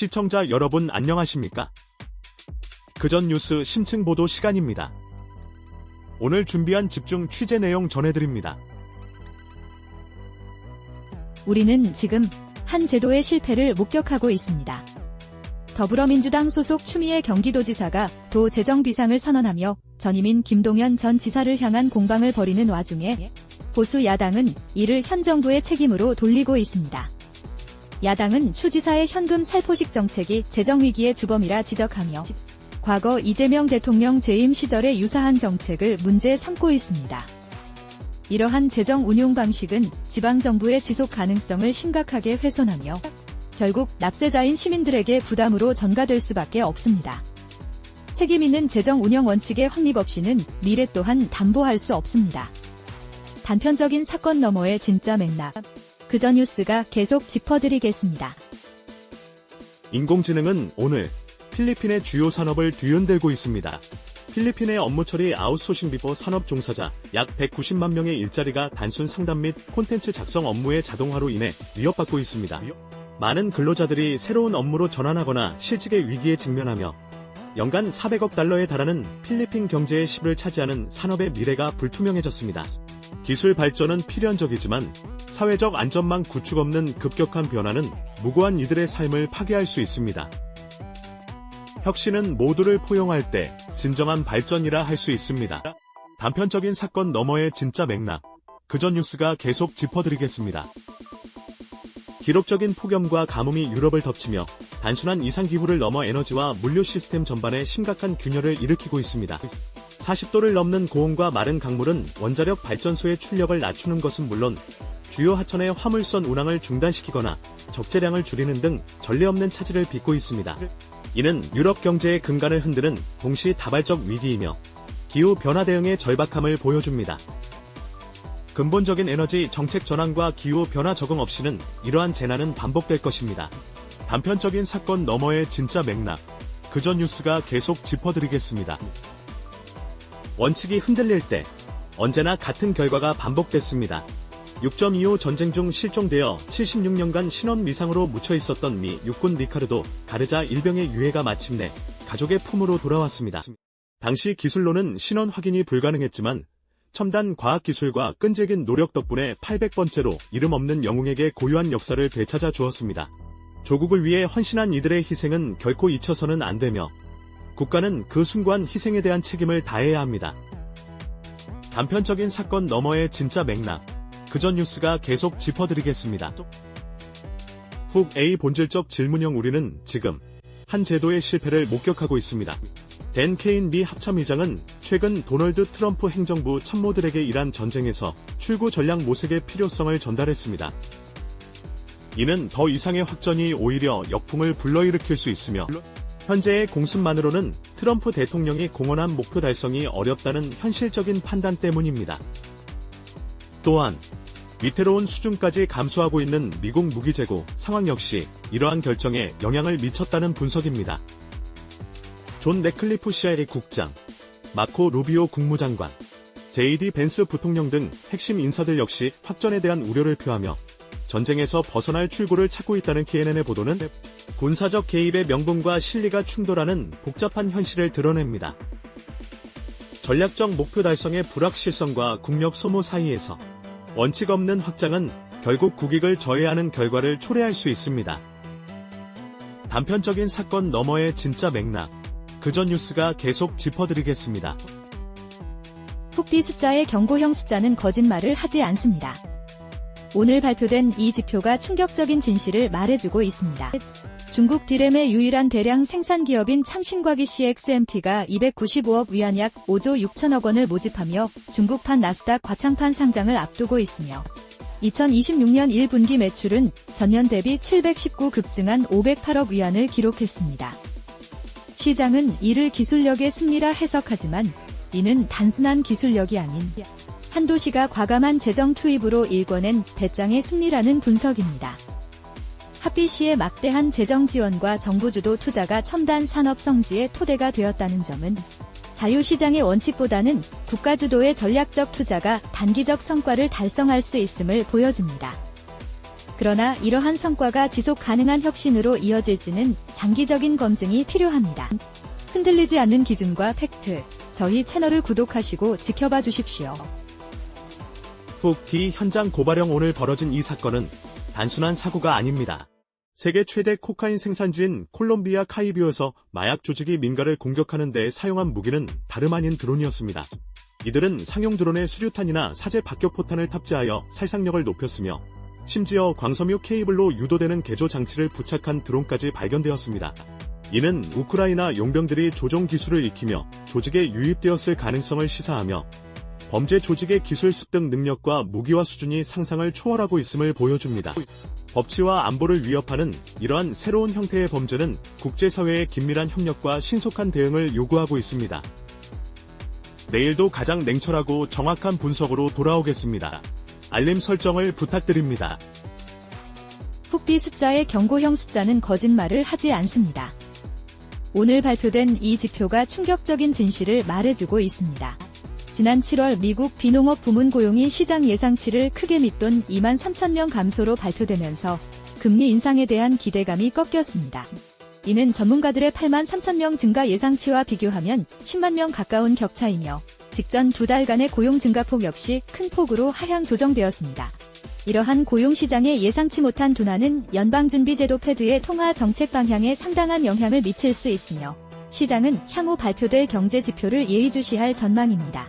시청자 여러분 안녕하십니까? 그전 뉴스 심층 보도 시간입니다. 오늘 준비한 집중 취재 내용 전해드립니다. 우리는 지금 한 제도의 실패를 목격하고 있습니다. 더불어민주당 소속 추미애 경기도지사가 도 재정 비상을 선언하며 전임인 김동연 전 지사를 향한 공방을 벌이는 와중에 보수 야당은 이를 현 정부의 책임으로 돌리고 있습니다. 야당은 추 지사의 현금 살포식 정책이 재정위기의 주범이라 지적하며 과거 이재명 대통령 재임 시절에 유사한 정책을 문제 삼고 있습니다. 이러한 재정 운용 방식은 지방정부의 지속 가능성을 심각하게 훼손하며 결국 납세자인 시민들에게 부담으로 전가될 수밖에 없습니다. 책임 있는 재정 운영 원칙의 확립 없이는 미래 또한 담보할 수 없습니다. 단편적인 사건 너머의 진짜 맥락. 그전 뉴스가 계속 짚어드리겠습니다. 인공지능은 오늘 필리핀의 주요 산업을 뒤흔들고 있습니다. 필리핀의 업무 처리 아웃소싱 비포 산업 종사자 약 190만 명의 일자리가 단순 상담 및 콘텐츠 작성 업무의 자동화로 인해 위협받고 있습니다. 많은 근로자들이 새로운 업무로 전환하거나 실직의 위기에 직면하며 연간 400억 달러에 달하는 필리핀 경제의 10을 차지하는 산업의 미래가 불투명해졌습니다. 기술 발전은 필연적이지만 사회적 안전망 구축 없는 급격한 변화는 무고한 이들의 삶을 파괴할 수 있습니다. 혁신은 모두를 포용할 때 진정한 발전이라 할 수 있습니다. 단편적인 사건 너머의 진짜 맥락. 그전 뉴스가 계속 짚어드리겠습니다. 기록적인 폭염과 가뭄이 유럽을 덮치며 단순한 이상기후를 넘어 에너지와 물류 시스템 전반에 심각한 균열을 일으키고 있습니다. 40도를 넘는 고온과 마른 강물은 원자력 발전소의 출력을 낮추는 것은 물론 주요 하천의 화물선 운항을 중단시키거나 적재량을 줄이는 등 전례 없는 차질을 빚고 있습니다. 이는 유럽 경제의 근간을 흔드는 동시다발적 위기이며 기후변화 대응의 절박함을 보여줍니다. 근본적인 에너지 정책 전환과 기후변화 적응 없이는 이러한 재난은 반복될 것입니다. 단편적인 사건 너머의 진짜 맥락. 그전 뉴스가 계속 짚어드리겠습니다. 원칙이 흔들릴 때 언제나 같은 결과가 반복됐습니다. 6.25 전쟁 중 실종되어 76년간 신원 미상으로 묻혀 있었던 미 육군 리카르도 가르자 일병의 유해가 마침내 가족의 품으로 돌아왔습니다. 당시 기술로는 신원 확인이 불가능했지만 첨단 과학기술과 끈질긴 노력 덕분에 800번째로 이름 없는 영웅에게 고유한 역사를 되찾아 주었습니다. 조국을 위해 헌신한 이들의 희생은 결코 잊혀서는 안 되며 국가는 그 숭고한 희생에 대한 책임을 다해야 합니다. 단편적인 사건 너머의 진짜 맥락. 그전 뉴스가 계속 짚어드리겠습니다. 훅 A 본질적 질문형 우리는 지금 한 제도의 실패를 목격하고 있습니다. 댄 케인 미 합참의장은 최근 도널드 트럼프 행정부 참모들에게 이란 전쟁에서 출구 전략 모색의 필요성을 전달했습니다. 이는 더 이상의 확전이 오히려 역풍을 불러일으킬 수 있으며 현재의 공습만으로는 트럼프 대통령이 공언한 목표 달성이 어렵다는 현실적인 판단 때문입니다. 또한 위태로운 수준까지 감소하고 있는 미국 무기 재고 상황 역시 이러한 결정에 영향을 미쳤다는 분석입니다. 존 레클리프 CIA 국장, 마코 루비오 국무장관, JD 벤스 부통령 등 핵심 인사들 역시 확전에 대한 우려를 표하며 전쟁에서 벗어날 출구를 찾고 있다는 KNN의 보도는 군사적 개입의 명분과 실리가 충돌하는 복잡한 현실을 드러냅니다. 전략적 목표 달성의 불확실성과 국력 소모 사이에서 원칙 없는 확장은 결국 국익을 저해하는 결과를 초래할 수 있습니다. 단편적인 사건 너머의 진짜 맥락. 그전 뉴스가 계속 짚어드리겠습니다. 훅비 숫자의 경고형 숫자는 거짓말을 하지 않습니다. 오늘 발표된 이 지표가 충격적인 진실을 말해주고 있습니다. 중국 디램의 유일한 대량 생산 기업인 창신과기 CXMT가 295억 위안 약 5조 6천억 원을 모집하며 중국판 나스닥 과창판 상장을 앞두고 있으며 2026년 1분기 매출은 전년 대비 719 급증한 508억 위안을 기록했습니다. 시장은 이를 기술력의 승리라 해석하지만 이는 단순한 기술력이 아닌 한두 시가 과감한 재정 투입으로 일궈낸 배짱의 승리라는 분석입니다. 핫비씨의 막대한 재정 지원과 정부 주도 투자가 첨단 산업 성지의 토대가 되었다는 점은 자유시장의 원칙보다는 국가 주도의 전략적 투자가 단기적 성과를 달성할 수 있음을 보여줍니다. 그러나 이러한 성과가 지속 가능한 혁신으로 이어질지는 장기적인 검증이 필요합니다. 흔들리지 않는 기준과 팩트, 저희 채널을 구독하시고 지켜봐 주십시오. 훅 D 현장 고발형. 오늘 벌어진 이 사건은 단순한 사고가 아닙니다. 세계 최대 코카인 생산지인 콜롬비아 카이비오에서 마약 조직이 민가를 공격하는 데 사용한 무기는 다름 아닌 드론이었습니다. 이들은 상용 드론에 수류탄이나 사제 박격포탄을 탑재하여 살상력을 높였으며 심지어 광섬유 케이블로 유도되는 개조 장치를 부착한 드론까지 발견되었습니다. 이는 우크라이나 용병들이 조종 기술을 익히며 조직에 유입되었을 가능성을 시사하며 범죄 조직의 기술 습득 능력과 무기화 수준이 상상을 초월하고 있음을 보여줍니다. 법치와 안보를 위협하는 이러한 새로운 형태의 범죄는 국제사회의 긴밀한 협력과 신속한 대응을 요구하고 있습니다. 내일도 가장 냉철하고 정확한 분석으로 돌아오겠습니다. 알림 설정을 부탁드립니다. 훅비 숫자의 경고형 숫자는 거짓말을 하지 않습니다. 오늘 발표된 이 지표가 충격적인 진실을 말해주고 있습니다. 지난 7월 미국 비농업 부문 고용이 시장 예상치를 크게 밑돈 2만 3천 명 감소로 발표되면서 금리 인상에 대한 기대감이 꺾였습니다. 이는 전문가들의 8만 3천 명 증가 예상치와 비교하면 10만 명 가까운 격차이며 직전 두 달간의 고용 증가폭 역시 큰 폭으로 하향 조정되었습니다. 이러한 고용시장의 예상치 못한 둔화는 연방준비제도 패드의 통화 정책 방향에 상당한 영향을 미칠 수 있으며 시장은 향후 발표될 경제지표를 예의주시할 전망입니다.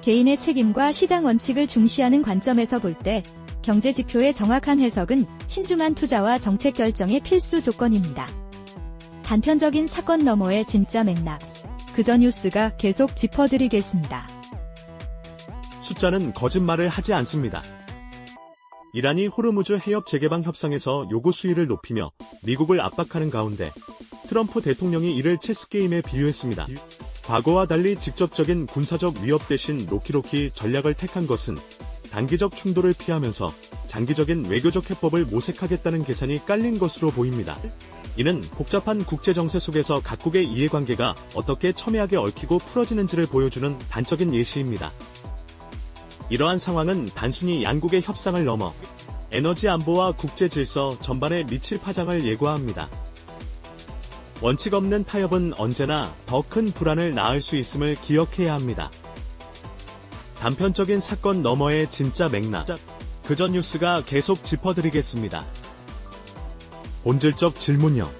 개인의 책임과 시장 원칙을 중시하는 관점에서 볼 때 경제지표의 정확한 해석은 신중한 투자와 정책 결정의 필수 조건입니다. 단편적인 사건 너머의 진짜 맥락, 그저 뉴스가 계속 짚어드리겠습니다. 숫자는 거짓말을 하지 않습니다. 이란이 호르무즈 해협 재개방 협상에서 요구 수위를 높이며 미국을 압박하는 가운데 트럼프 대통령이 이를 체스게임에 비유했습니다. 과거와 달리 직접적인 군사적 위협 대신 로키로키 전략을 택한 것은 단기적 충돌을 피하면서 장기적인 외교적 해법을 모색하겠다는 계산이 깔린 것으로 보입니다. 이는 복잡한 국제정세 속에서 각국의 이해관계가 어떻게 첨예하게 얽히고 풀어지는지를 보여주는 단적인 예시입니다. 이러한 상황은 단순히 양국의 협상을 넘어 에너지 안보와 국제 질서 전반에 미칠 파장을 예고합니다. 원칙 없는 타협은 언제나 더 큰 불안을 낳을 수 있음을 기억해야 합니다. 단편적인 사건 너머의 진짜 맥락, 그저 뉴스가 계속 짚어드리겠습니다. 본질적 질문형.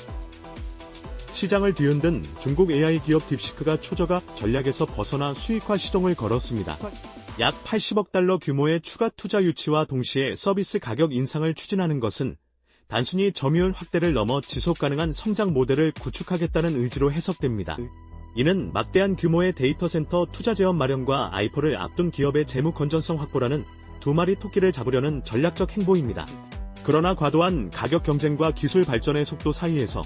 시장을 뒤흔든 중국 AI 기업 딥시크가 초저가 전략에서 벗어나 수익화 시동을 걸었습니다. 약 80억 달러 규모의 추가 투자 유치와 동시에 서비스 가격 인상을 추진하는 것은 단순히 점유율 확대를 넘어 지속 가능한 성장 모델을 구축하겠다는 의지로 해석됩니다. 이는 막대한 규모의 데이터 센터 투자 재원 마련과 아이포를 앞둔 기업의 재무 건전성 확보라는 두 마리 토끼를 잡으려는 전략적 행보입니다. 그러나 과도한 가격 경쟁과 기술 발전의 속도 사이에서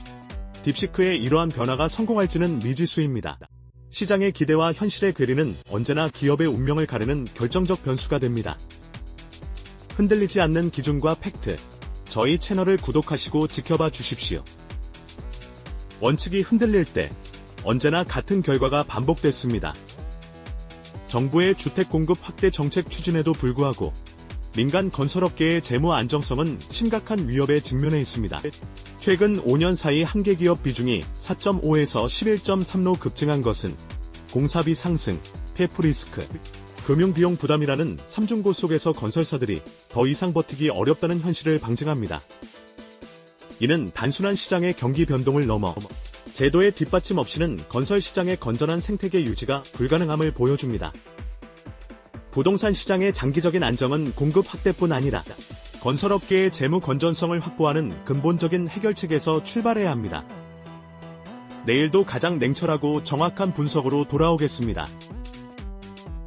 딥시크의 이러한 변화가 성공할지는 미지수입니다. 시장의 기대와 현실의 괴리는 언제나 기업의 운명을 가르는 결정적 변수가 됩니다. 흔들리지 않는 기준과 팩트, 저희 채널을 구독하시고 지켜봐 주십시오. 원칙이 흔들릴 때 언제나 같은 결과가 반복됐습니다. 정부의 주택 공급 확대 정책 추진에도 불구하고 민간 건설업계의 재무 안정성은 심각한 위협에 직면해 있습니다. 최근 5년 사이 한계 기업 비중이 4.5에서 11.3로 급증한 것은 공사비 상승, 폐프 리스크, 금융비용 부담이라는 삼중고 속에서 건설사들이 더 이상 버티기 어렵다는 현실을 방증합니다. 이는 단순한 시장의 경기 변동을 넘어 제도의 뒷받침 없이는 건설 시장의 건전한 생태계 유지가 불가능함을 보여줍니다. 부동산 시장의 장기적인 안정은 공급 확대뿐 아니라 건설업계의 재무 건전성을 확보하는 근본적인 해결책에서 출발해야 합니다. 내일도 가장 냉철하고 정확한 분석으로 돌아오겠습니다.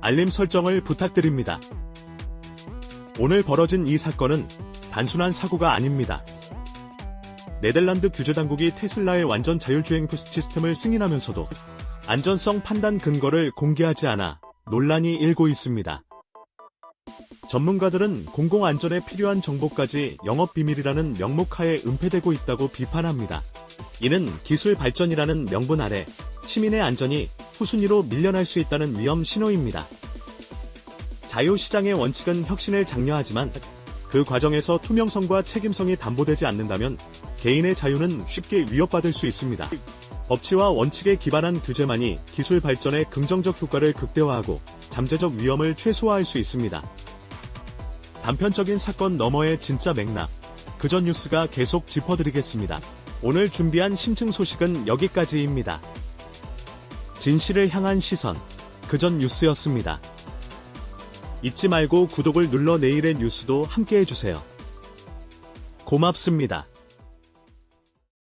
알림 설정을 부탁드립니다. 오늘 벌어진 이 사건은 단순한 사고가 아닙니다. 네덜란드 규제당국이 테슬라의 완전 자율주행 시스템을 승인하면서도 안전성 판단 근거를 공개하지 않아 논란이 일고 있습니다. 전문가들은 공공안전에 필요한 정보까지 영업비밀이라는 명목하에 은폐되고 있다고 비판합니다. 이는 기술 발전이라는 명분 아래 시민의 안전이 후순위로 밀려날 수 있다는 위험 신호입니다. 자유시장의 원칙은 혁신을 장려하지만 그 과정에서 투명성과 책임성이 담보되지 않는다면 개인의 자유는 쉽게 위협받을 수 있습니다. 법치와 원칙에 기반한 규제만이 기술 발전의 긍정적 효과를 극대화하고 잠재적 위험을 최소화할 수 있습니다. 단편적인 사건 너머의 진짜 맥락, 그전 뉴스가 계속 짚어드리겠습니다. 오늘 준비한 심층 소식은 여기까지입니다. 진실을 향한 시선, 그전 뉴스였습니다. 잊지 말고 구독을 눌러 내일의 뉴스도 함께 해주세요. 고맙습니다.